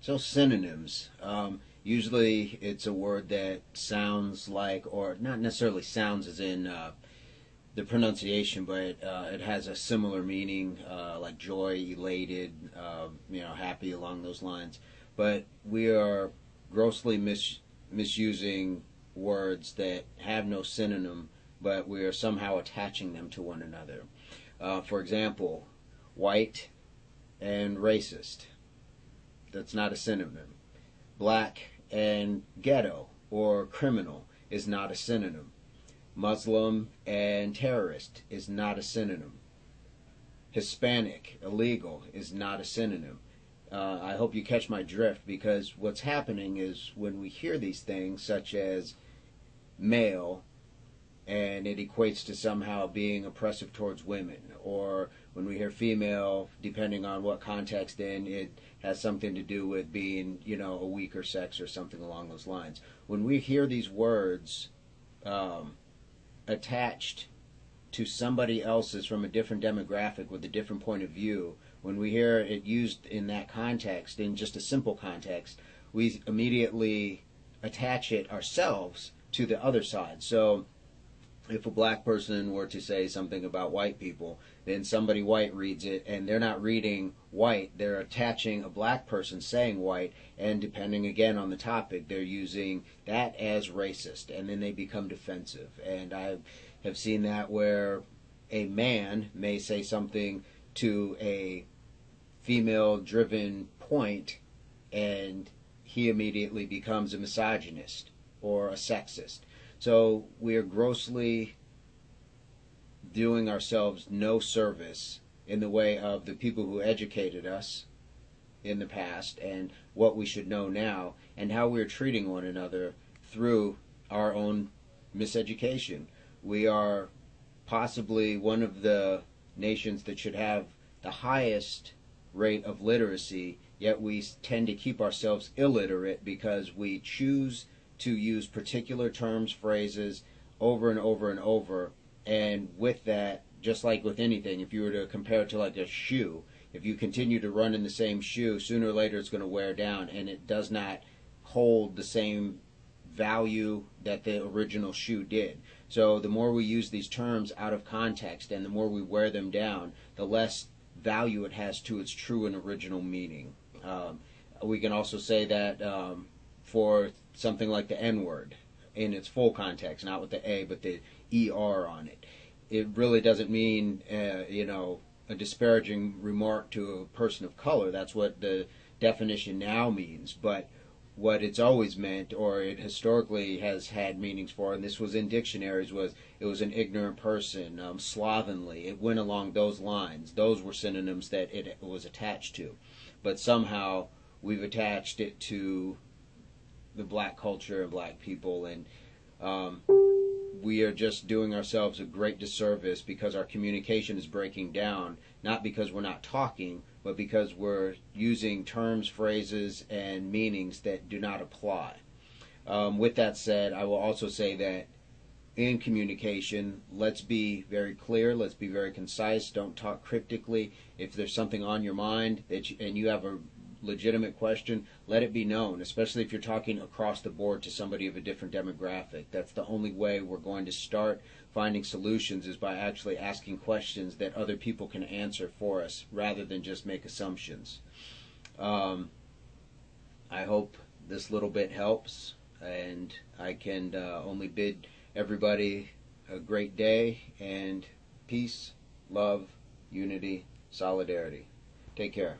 So synonyms. Usually it's a word that sounds like, or not necessarily sounds as in the pronunciation, but it has a similar meaning, like joy, elated, happy along those lines. But we are grossly misusing words that have no synonym, but we are somehow attaching them to one another. For example, white and racist. That's not a synonym. Black and ghetto or criminal is not a synonym. Muslim and terrorist is not a synonym. Hispanic, illegal, is not a synonym. I hope you catch my drift, because what's happening is when we hear these things, such as male, and it equates to somehow being oppressive towards women, or when we hear female, depending on what context, then it has something to do with being, a weaker sex or something along those lines. When we hear these words attached to somebody else's from a different demographic with a different point of view, when we hear it used in that context, in just a simple context, we immediately attach it ourselves to the other side. So if a black person were to say something about white people, then somebody white reads it, and they're not reading white, they're attaching a black person saying white, and depending again on the topic, they're using that as racist, and then they become defensive. And I have seen that where a man may say something to a female driven point, and he immediately becomes a misogynist or a sexist. So we are grossly doing ourselves no service in the way of the people who educated us in the past and what we should know now, and how we're treating one another through our own miseducation. We are possibly one of the nations that should have the highest rate of literacy, yet we tend to keep ourselves illiterate because we choose to use particular terms, phrases over and over and over. And with that, just like with anything, if you were to compare it to like a shoe, if you continue to run in the same shoe, sooner or later it's going to wear down, and it does not hold the same value that the original shoe did. So the more we use these terms out of context and the more we wear them down, the less value it has to its true and original meaning. We can also say that for something like the N-word in its full context, not with the A, but the ER on it. It really doesn't mean, a disparaging remark to a person of color. That's what the definition now means. But what it's always meant, or it historically has had meanings for, and this was in dictionaries, was it was an ignorant person, slovenly. It went along those lines. Those were synonyms that it was attached to. But somehow we've attached it to the black culture and black people, and we are just doing ourselves a great disservice because our communication is breaking down, not because we're not talking, but because we're using terms, phrases, and meanings that do not apply. With that said, I will also say that in communication, let's be very clear, let's be very concise, don't talk cryptically. If there's something on your mind and you have a legitimate question, let it be known, especially if you're talking across the board to somebody of a different demographic. That's the only way we're going to start finding solutions, is by actually asking questions that other people can answer for us rather than just make assumptions. I hope this little bit helps, and I can only bid everybody a great day, and peace, love, unity, solidarity. Take care.